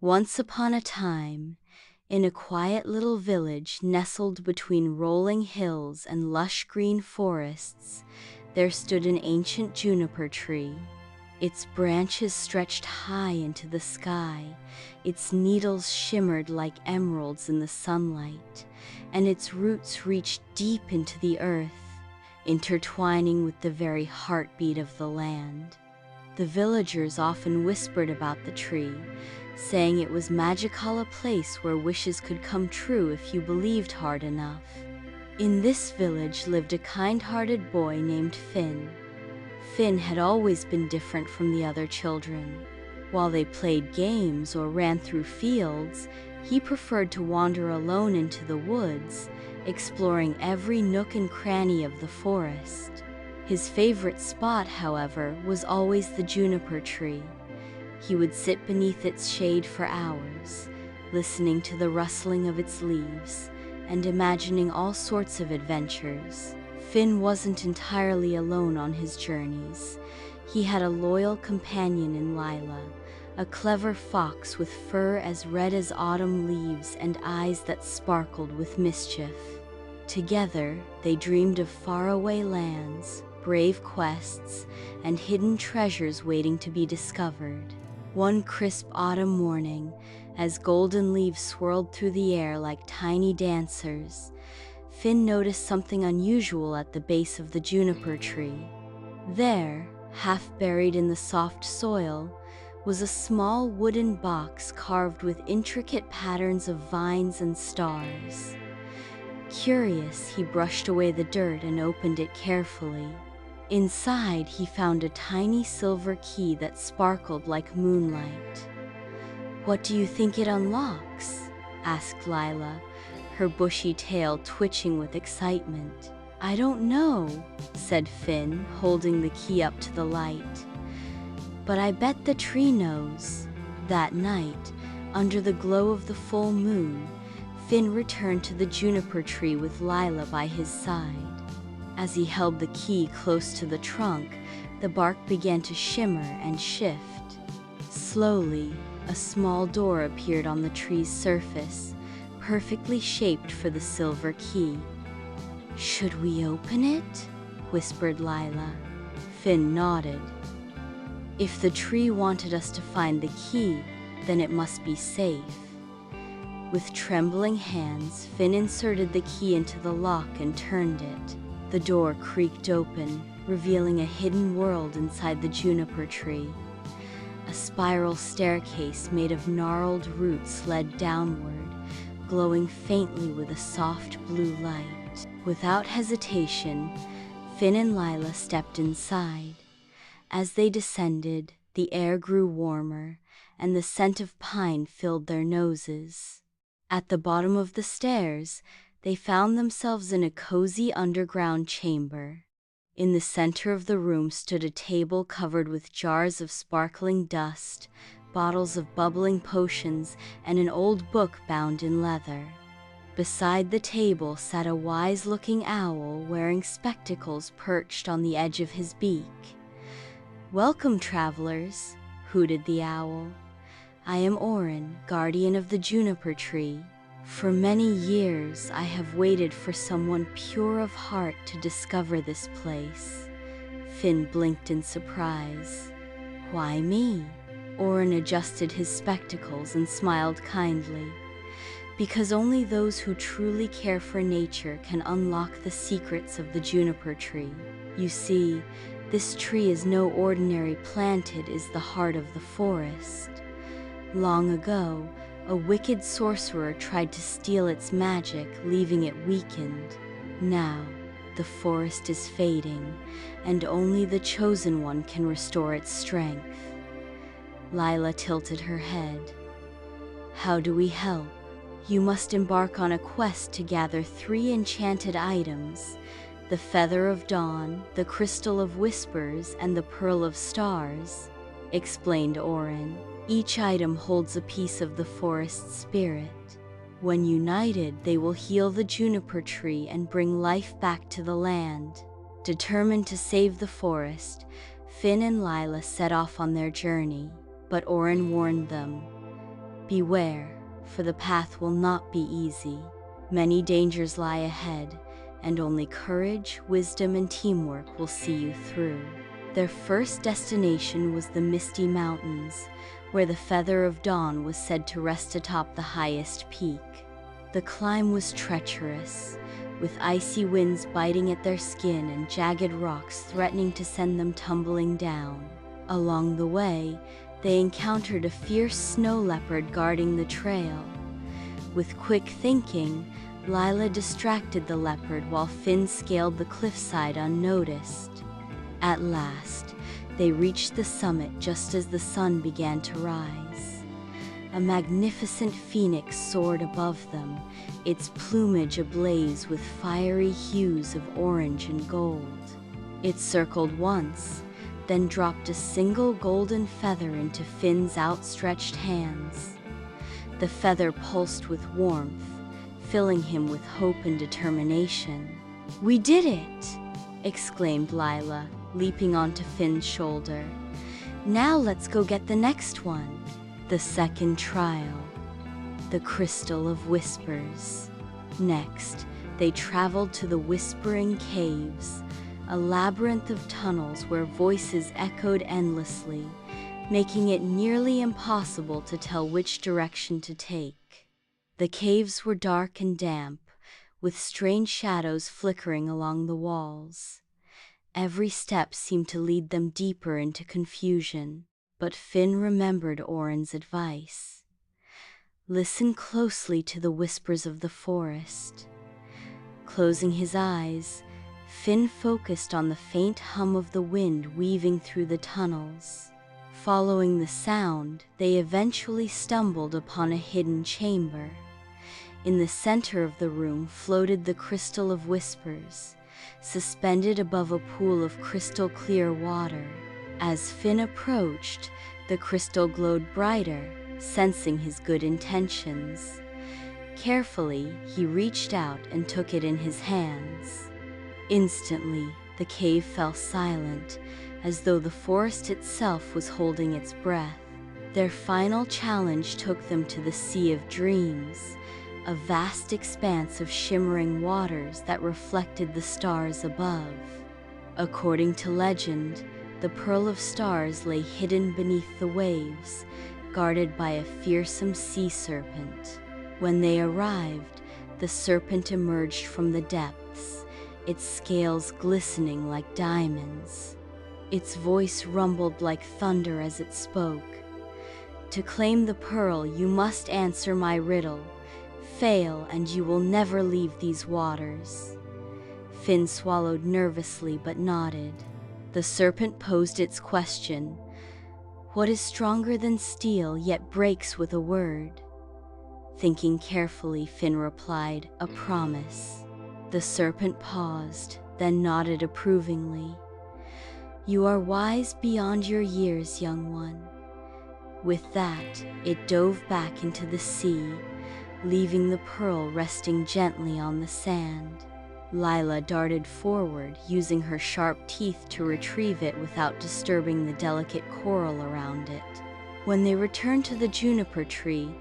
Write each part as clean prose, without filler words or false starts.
Once upon a time, in a quiet little village nestled between rolling hills and lush green forests, there stood an ancient juniper tree. Its branches stretched high into the sky, its needles shimmered like emeralds in the sunlight, and its roots reached deep into the earth, intertwining with the very heartbeat of the land. The villagers often whispered about the tree, saying it was magical, a place where wishes could come true if you believed hard enough. In this village lived a kind-hearted boy named Finn. Finn had always been different from the other children. While they played games or ran through fields, he preferred to wander alone into the woods, exploring every nook and cranny of the forest. His favorite spot, however, was always the juniper tree. He would sit beneath its shade for hours, listening to the rustling of its leaves and imagining all sorts of adventures. Finn wasn't entirely alone on his journeys. He had a loyal companion in Lila, a clever fox with fur as red as autumn leaves and eyes that sparkled with mischief. Together, they dreamed of faraway lands, brave quests, and hidden treasures waiting to be discovered. One crisp autumn morning, as golden leaves swirled through the air like tiny dancers, Finn noticed something unusual at the base of the juniper tree. There, half buried in the soft soil, was a small wooden box carved with intricate patterns of vines and stars. Curious, he brushed away the dirt and opened it carefully. Inside, he found a tiny silver key that sparkled like moonlight. "What do you think it unlocks?" asked Lila, her bushy tail twitching with excitement. "I don't know," said Finn, holding the key up to the light. "But I bet the tree knows." That night, under the glow of the full moon, Finn returned to the juniper tree with Lila by his side. As he held the key close to the trunk, the bark began to shimmer and shift. Slowly, a small door appeared on the tree's surface, perfectly shaped for the silver key. "Should we open it?" whispered Lila. Finn nodded. If the tree wanted us to find the key, then it must be safe. With trembling hands, Finn inserted the key into the lock and turned it. The door creaked open, revealing a hidden world inside the juniper tree. A spiral staircase made of gnarled roots led downward, glowing faintly with a soft blue light. Without hesitation, Finn and Lila stepped inside. As they descended, the air grew warmer, and the scent of pine filled their noses. At the bottom of the stairs, they found themselves in a cozy underground chamber. In the center of the room stood a table covered with jars of sparkling dust, bottles of bubbling potions, and an old book bound in leather. Beside the table sat a wise-looking owl wearing spectacles perched on the edge of his beak. "Welcome, travelers," hooted the owl. "I am Orin, guardian of the juniper tree. For many years, I have waited for someone pure of heart to discover this place." Finn blinked in surprise. "Why me?" Orin adjusted his spectacles and smiled kindly. "Because only those who truly care for nature can unlock the secrets of the juniper tree. You see, this tree is no ordinary plant, it is the heart of the forest. Long ago, a wicked sorcerer tried to steal its magic, leaving it weakened. Now, the forest is fading, and only the chosen one can restore its strength." Lila tilted her head. "How do we help?" "You must embark on a quest to gather 3 enchanted items: the Feather of Dawn, the Crystal of Whispers, and the Pearl of Stars," explained Orin. "Each item holds a piece of the forest's spirit. When united, they will heal the juniper tree and bring life back to the land." Determined to save the forest, Finn and Lila set off on their journey, but Orin warned them. Beware, for the path will not be easy. Many dangers lie ahead, and only courage, wisdom, and teamwork will see you through. Their first destination was the Misty Mountains, where the Feather of Dawn was said to rest atop the highest peak. The climb was treacherous, with icy winds biting at their skin and jagged rocks threatening to send them tumbling down. Along the way, they encountered a fierce snow leopard guarding the trail. With quick thinking, Lila distracted the leopard while Finn scaled the cliffside unnoticed. At last, they reached the summit just as the sun began to rise. A magnificent phoenix soared above them, its plumage ablaze with fiery hues of orange and gold. It circled once, then dropped a single golden feather into Finn's outstretched hands. The feather pulsed with warmth, filling him with hope and determination. "We did it!" exclaimed Lila, leaping onto Finn's shoulder. "Now let's go get the next one." The second trial, the Crystal of Whispers. Next, they traveled to the Whispering Caves, a labyrinth of tunnels where voices echoed endlessly, making it nearly impossible to tell which direction to take. The caves were dark and damp, with strange shadows flickering along the walls. Every step seemed to lead them deeper into confusion, but Finn remembered Orin's advice. Listen closely to the whispers of the forest. Closing his eyes, Finn focused on the faint hum of the wind weaving through the tunnels. Following the sound, they eventually stumbled upon a hidden chamber. In the center of the room floated the Crystal of Whispers, suspended above a pool of crystal clear water. As Finn approached, the crystal glowed brighter, sensing his good intentions. Carefully, he reached out and took it in his hands. Instantly, the cave fell silent, as though the forest itself was holding its breath. Their final challenge took them to the Sea of Dreams, a vast expanse of shimmering waters that reflected the stars above. According to legend, the Pearl of Stars lay hidden beneath the waves, guarded by a fearsome sea serpent. When they arrived, the serpent emerged from the depths, its scales glistening like diamonds. Its voice rumbled like thunder as it spoke. "To claim the pearl, you must answer my riddle. Fail, and you will never leave these waters." Finn swallowed nervously but nodded. The serpent posed its question. "What is stronger than steel, yet breaks with a word?" Thinking carefully, Finn replied, "A promise." The serpent paused, then nodded approvingly. "You are wise beyond your years, young one." With that, it dove back into the sea, leaving the pearl resting gently on the sand. Lila darted forward, using her sharp teeth to retrieve it without disturbing the delicate coral around it. When they returned to the Juniper Tree,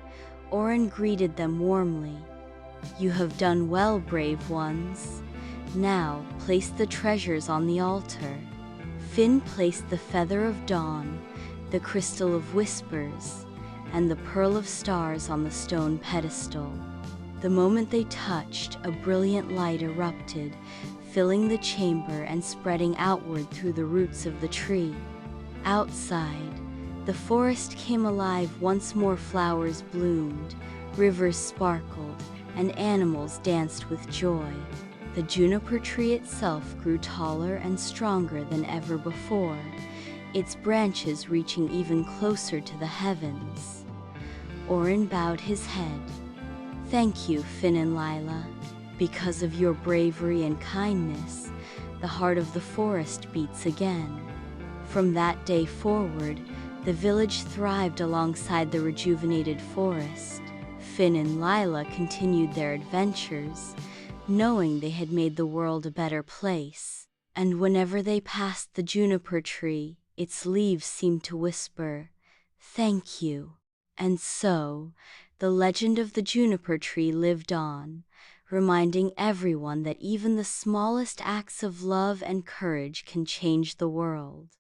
Orin greeted them warmly. "You have done well, brave ones. Now, place the treasures on the altar." Finn placed the Feather of Dawn, the Crystal of Whispers, and the Pearl of Stars on the stone pedestal. The moment they touched, a brilliant light erupted, filling the chamber and spreading outward through the roots of the tree. Outside, the forest came alive once more. Flowers bloomed, rivers sparkled, and animals danced with joy. The juniper tree itself grew taller and stronger than ever before, its branches reaching even closer to the heavens. Orin bowed his head. "Thank you, Finn and Lila. Because of your bravery and kindness, the heart of the forest beats again." From that day forward, the village thrived alongside the rejuvenated forest. Finn and Lila continued their adventures, knowing they had made the world a better place. And whenever they passed the juniper tree, its leaves seemed to whisper, "Thank you." And so, the legend of the juniper tree lived on, reminding everyone that even the smallest acts of love and courage can change the world.